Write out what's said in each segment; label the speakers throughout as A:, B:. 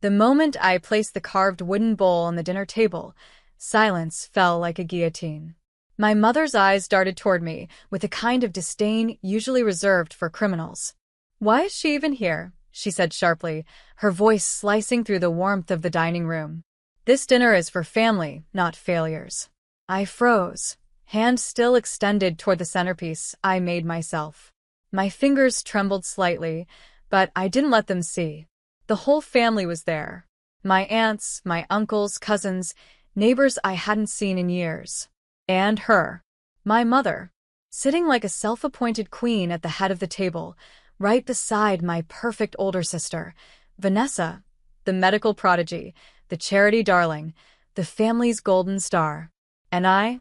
A: The moment I placed the carved wooden bowl on the dinner table, silence fell like a guillotine. My mother's eyes darted toward me with a kind of disdain usually reserved for criminals. "Why is she even here?" she said sharply, her voice slicing through the warmth of the dining room. "This dinner is for family, not failures." I froze, hand still extended toward the centerpiece I made myself. My fingers trembled slightly, but I didn't let them see. The whole family was there. My aunts, my uncles, cousins, neighbors I hadn't seen in years. And her, my mother, sitting like a self-appointed queen at the head of the table, right beside my perfect older sister, Vanessa, the medical prodigy, the charity darling, the family's golden star. And I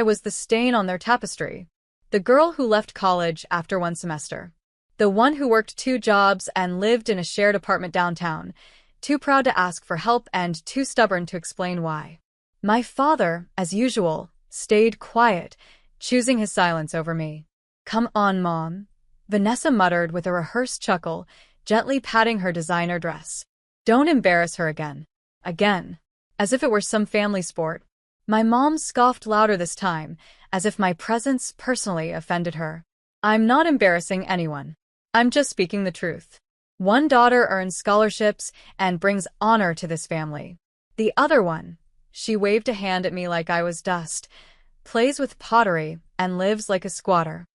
A: was the stain on their tapestry. The girl who left college after one semester. The one who worked 2 jobs and lived in a shared apartment downtown, too proud to ask for help and too stubborn to explain why. My father, as usual, stayed quiet, choosing his silence over me. "Come on, Mom," Vanessa muttered with a rehearsed chuckle, gently patting her designer dress. "Don't embarrass her again." Again. As if it were some family sport. My mom scoffed louder this time, as if my presence personally offended her. "I'm not embarrassing anyone. I'm just speaking the truth. One daughter earns scholarships and brings honor to this family. The other one," she waved a hand at me like I was dust, "plays with pottery and lives like a squatter."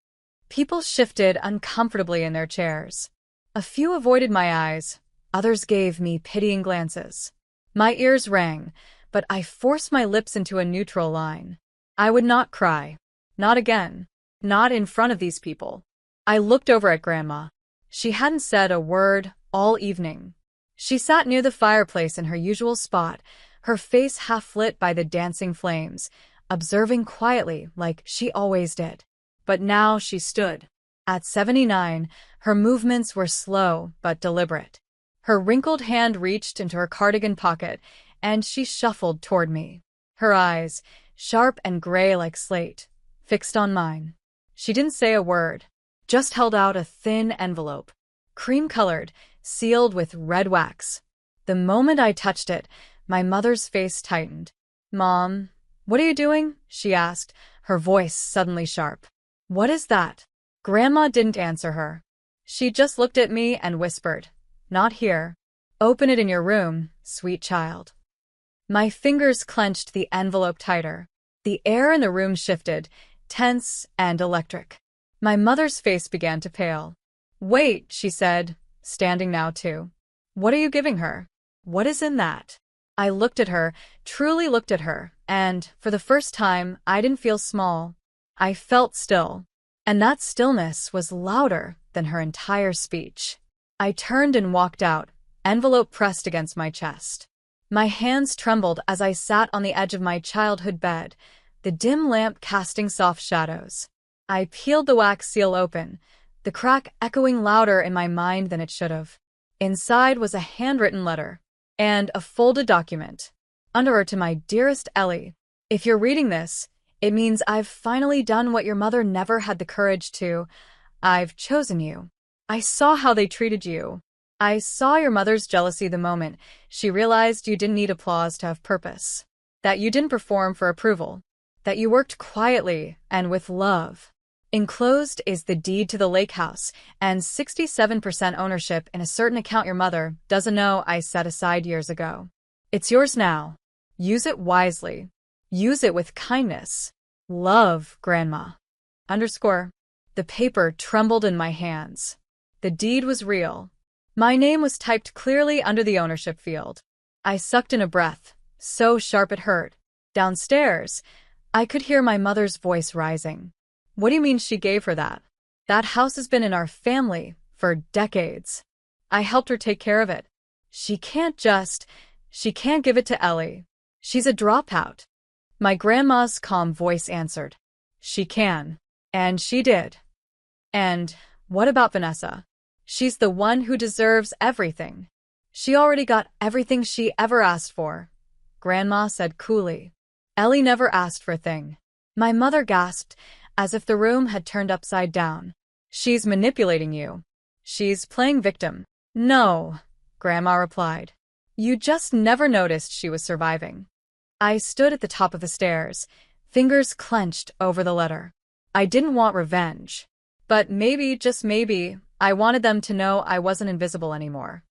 A: People shifted uncomfortably in their chairs. A few avoided my eyes, others gave me pitying glances. My ears rang, but I forced my lips into a neutral line. I would not cry. Not again. Not in front of these people. I looked over at Grandma. She hadn't said a word all evening. She sat near the fireplace in her usual spot, her face half lit by the dancing flames, observing quietly like she always did. But now she stood. At 79, her movements were slow but deliberate. Her wrinkled hand reached into her cardigan pocket, and she shuffled toward me. Her eyes, sharp and gray like slate, fixed on mine. She didn't say a word, just held out a thin envelope, cream-colored, sealed with red wax. The moment I touched it, my mother's face tightened. "Mom, what are you doing?" she asked, her voice suddenly sharp. "What is that?" Grandma didn't answer her. She just looked at me and whispered, "Not here. Open it in your room, sweet child." My fingers clenched the envelope tighter. The air in the room shifted, tense and electric. My mother's face began to pale. "Wait," she said, standing now too. "What are you giving her? What is in that?" I looked at her, truly looked at her, and, for the first time, I didn't feel small. I felt still. And that stillness was louder than her entire speech. I turned and walked out, envelope pressed against my chest. My hands trembled as I sat on the edge of my childhood bed, the dim lamp casting soft shadows. I peeled the wax seal open, the crack echoing louder in my mind than it should have. Inside was a handwritten letter and a folded document. Under it to my dearest Ellie. "If you're reading this, it means I've finally done what your mother never had the courage to. I've chosen you. I saw how they treated you. I saw your mother's jealousy the moment she realized you didn't need applause to have purpose. That you didn't perform for approval. That you worked quietly and with love. Enclosed is the deed to the lake house and 67% ownership in a certain account your mother doesn't know I set aside years ago. It's yours now. Use it wisely. Use it with kindness. Love, Grandma. _ The paper trembled in my hands. The deed was real. My name was typed clearly under the ownership field. I sucked in a breath, so sharp it hurt. Downstairs, I could hear my mother's voice rising. "What do you mean she gave her that? That house has been in our family for decades. I helped her take care of it. She can't give it to Ellie. She's a dropout." My grandma's calm voice answered. "She can. And she did. And what about Vanessa? She's the one who deserves everything. She already got everything she ever asked for," Grandma said coolly. "Ellie never asked for a thing." My mother gasped, as if the room had turned upside down. "She's manipulating you. She's playing victim." "No," Grandma replied. You just never noticed she was surviving. I stood at the top of the stairs, fingers clenched over the letter. I didn't want revenge. But maybe, just maybe, I wanted them to know I wasn't invisible anymore.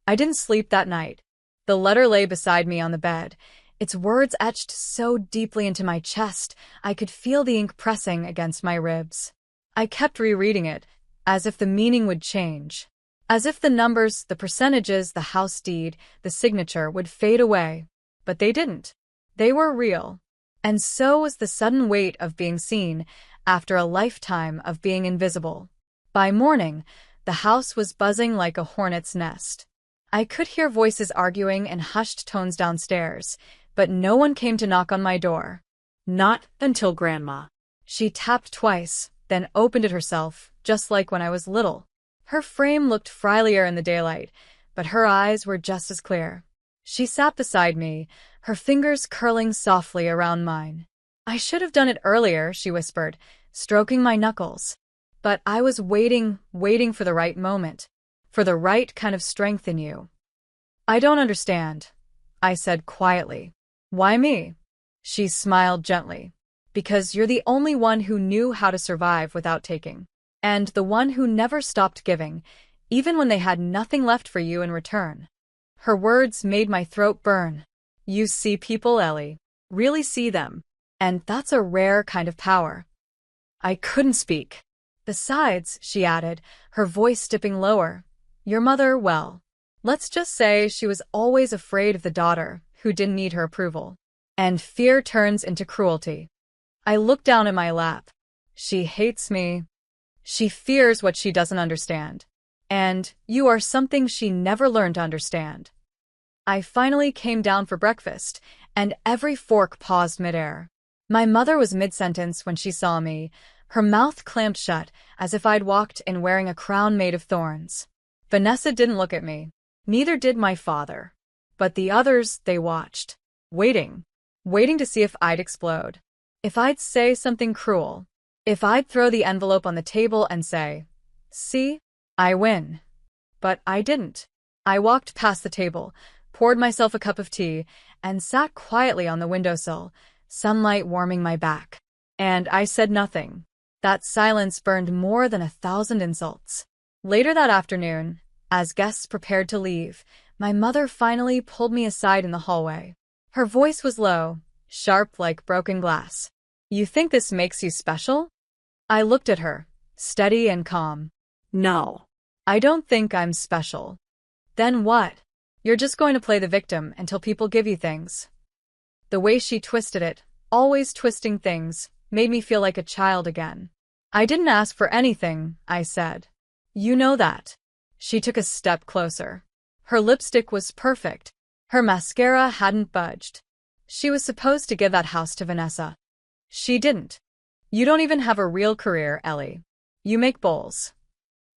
A: I didn't sleep that night. The letter lay beside me on the bed, its words etched so deeply into my chest I could feel the ink pressing against my ribs. I kept rereading it, as if the meaning would change. As if the numbers, the percentages, the house deed, the signature would fade away. But they didn't. They were real. And so was the sudden weight of being seen after a lifetime of being invisible. By morning, the house was buzzing like a hornet's nest. I could hear voices arguing in hushed tones downstairs, but no one came to knock on my door.
B: Not until Grandma.
A: She tapped twice, then opened it herself, just like when I was little. Her frame looked frilier in the daylight, but her eyes were just as clear. She sat beside me, her fingers curling softly around mine. I should have done it earlier, she whispered, stroking my knuckles. But I was waiting for the right moment, for the right kind of strength in you. I don't understand, I said quietly. Why me? She smiled gently. Because you're the only one who knew how to survive without taking. And the one who never stopped giving, even when they had nothing left for you in return. Her words made my throat burn. You see people, Ellie. Really see them. And that's a rare kind of power. I couldn't speak. Besides, she added, her voice dipping lower, your mother, well, let's just say she was always afraid of the daughter who didn't need her approval. And fear turns into cruelty. I looked down at my lap. She hates me. She fears what she doesn't understand. And you are something she never learned to understand. I finally came down for breakfast, and every fork paused midair. My mother was mid-sentence when she saw me, her mouth clamped shut as if I'd walked in wearing a crown made of thorns. Vanessa didn't look at me. Neither did my father. But the others, they watched. Waiting to see if I'd explode. If I'd say something cruel. If I'd throw the envelope on the table and say, see, I win. But I didn't. I walked past the table, poured myself a cup of tea, and sat quietly on the windowsill, sunlight warming my back. And I said nothing. That silence burned more than 1,000 insults. Later that afternoon, as guests prepared to leave, my mother finally pulled me aside in the hallway. Her voice was low, sharp like broken glass. You think this makes you special? I looked at her, steady and calm.
B: No.
A: I don't think I'm special. Then what? You're just going to play the victim until people give you things. The way she twisted it, always twisting things, made me feel like a child again. I didn't ask for anything, I said. You know that. She took a step closer. Her lipstick was perfect. Her mascara hadn't budged. She was supposed to give that house to Vanessa. She didn't. You don't even have a real career, Ellie. You make bowls.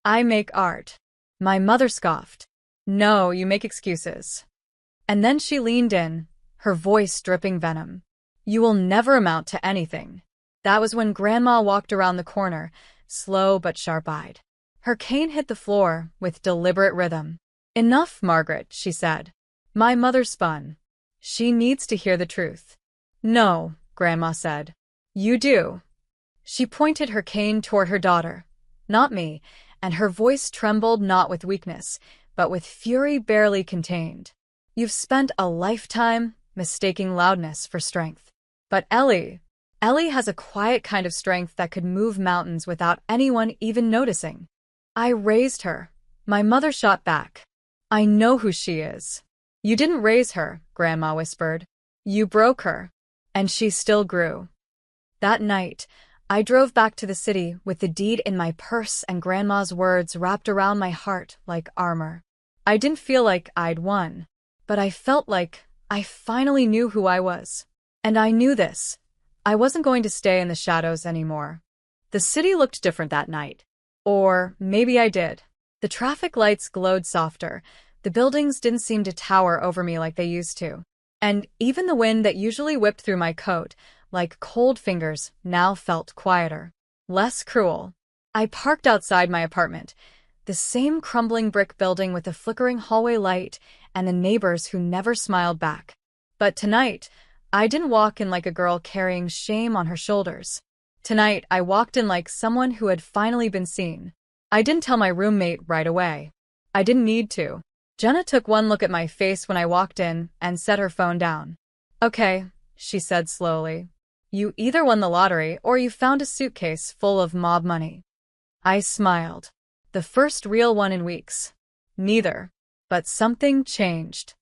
A: I make art. My mother scoffed. No, you make excuses. And then she leaned in, her voice dripping venom. You will never amount to anything. That was when Grandma walked around the corner, slow but sharp-eyed. Her cane hit the floor with deliberate rhythm. Enough, Margaret, she said. My mother spun. She needs to hear the truth. No, Grandma said. You do. She pointed her cane toward her daughter, not me, and her voice trembled not with weakness, but with fury barely contained. You've spent a lifetime mistaking loudness for strength. But Ellie has a quiet kind of strength that could move mountains without anyone even noticing. I raised her. My mother shot back. I know who she is. You didn't raise her, Grandma whispered. You broke her. And she still grew. That night, I drove back to the city with the deed in my purse and Grandma's words wrapped around my heart like armor. I didn't feel like I'd won, but I felt like I finally knew who I was. And I knew this. I wasn't going to stay in the shadows anymore. The city looked different that night. Or maybe I did. The traffic lights glowed softer. The buildings didn't seem to tower over me like they used to. And even the wind that usually whipped through my coat, like cold fingers, now felt quieter, less cruel. I parked outside my apartment. The The same crumbling brick building with the flickering hallway light and the neighbors who never smiled back. But tonight, I didn't walk in like a girl carrying shame on her shoulders. Tonight, I walked in like someone who had finally been seen. I didn't tell my roommate right away. I didn't need to. Jenna took one look at my face when I walked in and set her phone down. "Okay," she said slowly. "You either won the lottery or you found a suitcase full of mob money." I smiled. The first real one in weeks. Neither. But something changed.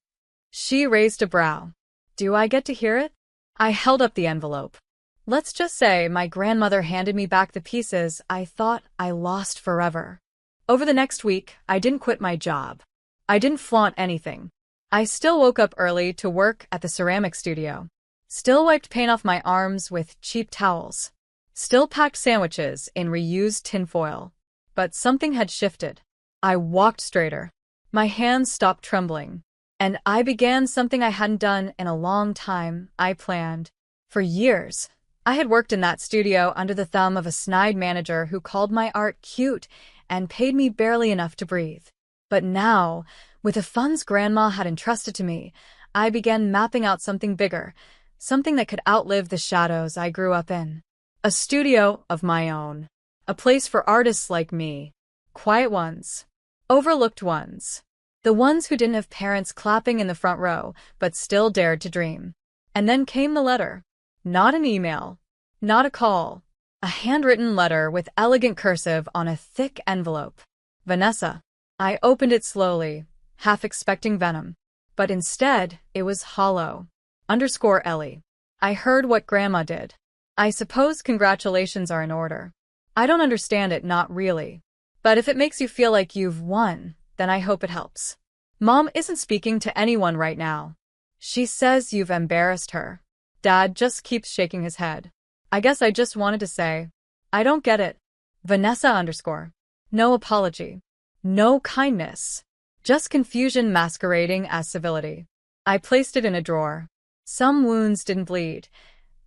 A: She raised a brow. "Do I get to hear it?" I held up the envelope. Let's just say my grandmother handed me back the pieces I thought I lost forever. Over the next week, I didn't quit my job. I didn't flaunt anything. I still woke up early to work at the ceramic studio. Still wiped paint off my arms with cheap towels. Still packed sandwiches in reused tinfoil. But something had shifted. I walked straighter. My hands stopped trembling. And I began something I hadn't done in a long time. I planned. For years, I had worked in that studio under the thumb of a snide manager who called my art cute and paid me barely enough to breathe. But now, with the funds Grandma had entrusted to me, I began mapping out something bigger, something that could outlive the shadows I grew up in. A studio of my own. A place for artists like me. Quiet ones. Overlooked ones. The ones who didn't have parents clapping in the front row, but still dared to dream. And then came the letter. Not an email. Not a call. A handwritten letter with elegant cursive on a thick envelope. Vanessa. I opened it slowly, half expecting venom. But instead, it was hollow. _Ellie. I heard what Grandma did. I suppose congratulations are in order. I don't understand it, not really. But if it makes you feel like you've won, then I hope it helps. Mom isn't speaking to anyone right now. She says you've embarrassed her. Dad just keeps shaking his head. I guess I just wanted to say, I don't get it. Vanessa _ No apology. No kindness. Just confusion masquerading as civility. I placed it in a drawer. Some wounds didn't bleed.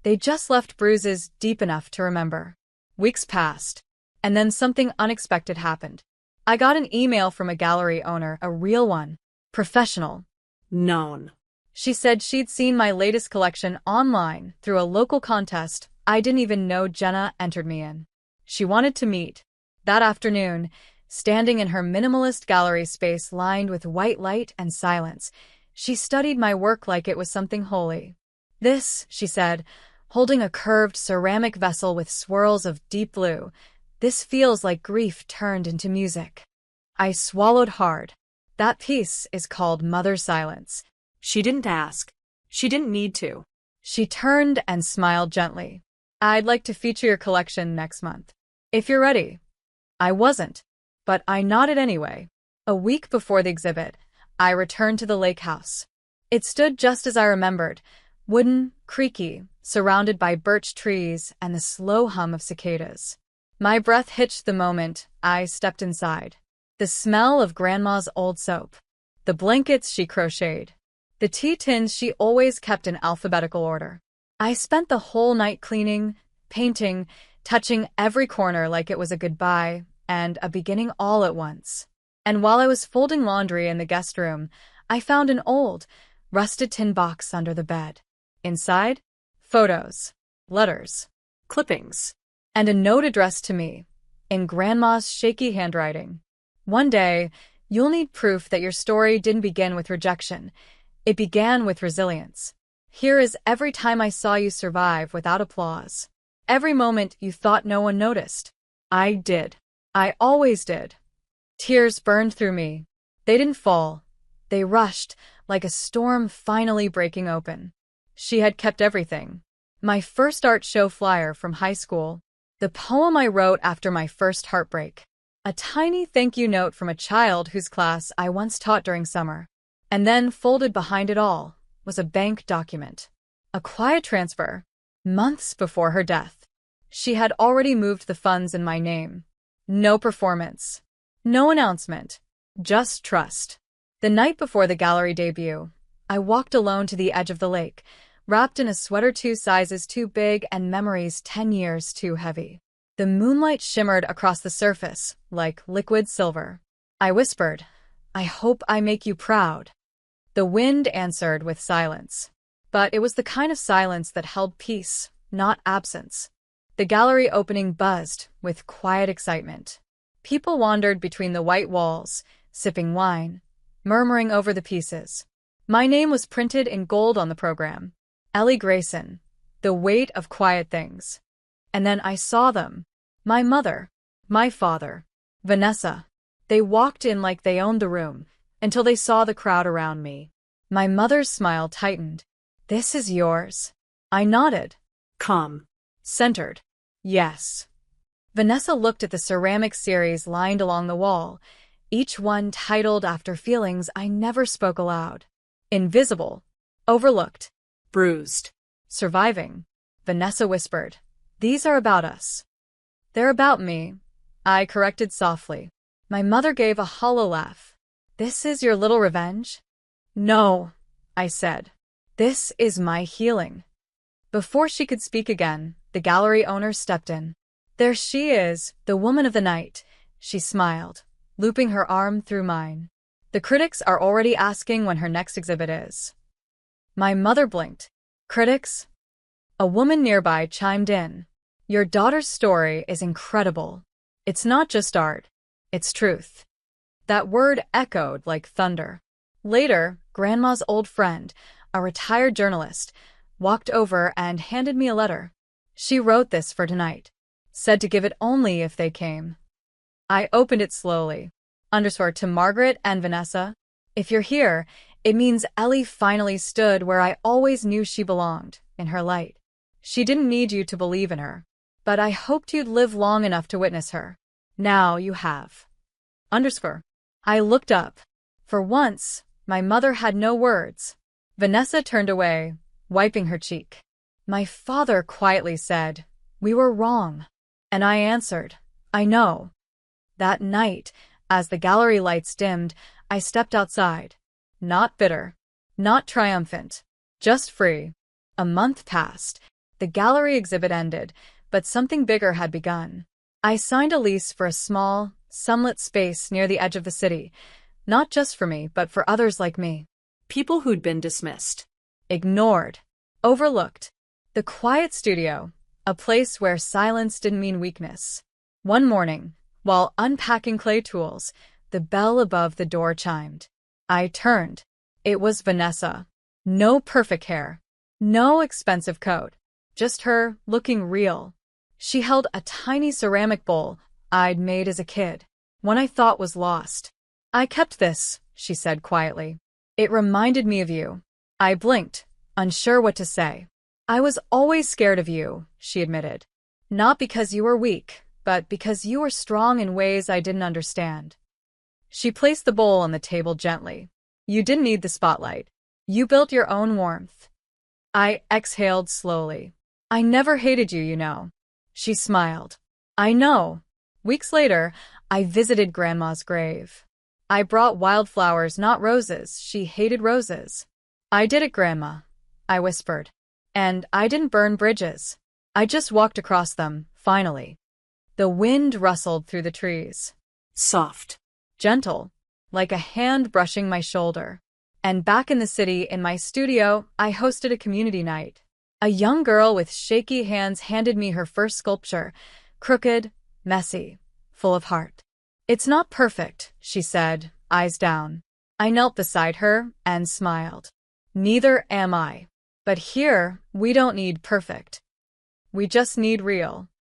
A: They just left bruises deep enough to remember. Weeks passed. And then something unexpected happened. I got an email from a gallery owner, a real one. Professional.
B: Known.
A: She said she'd seen my latest collection online through a local contest I didn't even know Jenna entered me in. She wanted to meet. That afternoon, standing in her minimalist gallery space lined with white light and silence, she studied my work like it was something holy. "This," she said, holding a curved ceramic vessel with swirls of deep blue, "this feels like grief turned into music." I swallowed hard. That piece is called Mother Silence.
B: She didn't ask. She didn't need to.
A: She turned and smiled gently. "I'd like to feature your collection next month. If you're ready." I wasn't, but I nodded anyway. A week before the exhibit, I returned to the lake house. It stood just as I remembered, wooden, creaky, surrounded by birch trees and the slow hum of cicadas. My breath hitched the moment I stepped inside. The smell of Grandma's old soap. The blankets she crocheted. The tea tins she always kept in alphabetical order. I spent the whole night cleaning, painting, touching every corner like it was a goodbye and a beginning all at once. And while I was folding laundry in the guest room, I found an old, rusted tin box under the bed. Inside, photos, letters,
B: Clippings.
A: and a note addressed to me, in Grandma's shaky handwriting. "One day, you'll need proof that your story didn't begin with rejection. It began with resilience. Here is every time I saw you survive without applause. Every moment you thought no one noticed. I did. I always did." Tears burned through me. They didn't fall. They rushed, like a storm finally breaking open. She had kept everything. My first art show flyer from high school. The poem I wrote after my first heartbreak. A tiny thank you note from a child whose class I once taught during summer. And then, folded behind it all, was a bank document. A quiet transfer. Months before her death. She had already moved the funds in my name. No performance. No announcement. Just trust. The night before the gallery debut, I walked alone to the edge of the lake, wrapped in a sweater 2 sizes too big and memories 10 years too heavy. The moonlight shimmered across the surface like liquid silver. I whispered. I hope I make you proud. The wind answered with silence. But it was the kind of silence that held peace, not absence. The gallery opening buzzed with quiet excitement. People wandered between the white walls, sipping wine, murmuring over the pieces. My name was printed in gold on the program. Ellie Grayson, The Weight of Quiet Things. And then I saw them. My mother, my father, Vanessa. They walked in like they owned the room, until they saw the crowd around me. My mother's smile tightened. This is yours. I nodded.
B: Calm.
A: Centered. Yes. Vanessa looked at the ceramic series lined along the wall, each one titled after feelings I never spoke aloud. Invisible. Overlooked.
B: Bruised.
A: Surviving. Vanessa whispered. These are about us. They're about me, I corrected softly. My mother gave a hollow laugh. This is your little revenge? No, I said. This is my healing. Before she could speak again, the gallery owner stepped in. There she is, the woman of the night, she smiled, looping her arm through mine. The critics are already asking when her next exhibit is. My mother blinked. Critics? A woman nearby chimed in. Your daughter's story is incredible. It's not just art, it's truth. That word echoed like thunder. Later, Grandma's old friend, a retired journalist, walked over and handed me a letter. She wrote this for tonight. Said to give it only if they came. I opened it slowly. To Margaret and Vanessa. If you're here, it means Ellie finally stood where I always knew she belonged, in her light. She didn't need you to believe in her, but I hoped you'd live long enough to witness her. Now you have. I looked up. For once, my mother had no words. Vanessa turned away, wiping her cheek. My father quietly said, we were wrong. And I answered, I know. That night, as the gallery lights dimmed, I stepped outside. Not bitter, not triumphant, just free. A month passed. The gallery exhibit ended, but something bigger had begun. I signed a lease for a small, sunlit space near the edge of the city, not just for me, but for others like me.
B: People who'd been dismissed.
A: Ignored. Overlooked. The quiet studio, a place where silence didn't mean weakness. One morning, while unpacking clay tools, the bell above the door chimed. I turned. It was Vanessa. No perfect hair. No expensive coat. Just her, looking real. She held a tiny ceramic bowl I'd made as a kid, one I thought was lost. I kept this, she said quietly. It reminded me of you. I blinked, unsure what to say. I was always scared of you, she admitted. Not because you were weak, but because you were strong in ways I didn't understand. She placed the bowl on the table gently. You didn't need the spotlight. You built your own warmth. I exhaled slowly. I never hated you, you know. She smiled. I know. Weeks later, I visited Grandma's grave. I brought wildflowers, not roses. She hated roses. I did it, Grandma, I whispered. And I didn't burn bridges. I just walked across them, finally. The wind rustled through the trees.
B: Soft.
A: Gentle, like a hand brushing my shoulder. And back in the city, in my studio, I hosted a community night. A young girl with shaky hands handed me her first sculpture, crooked, messy, full of heart. It's not perfect, she said, eyes down. I knelt beside her and smiled. Neither am I. But here, we don't need perfect. We just need real.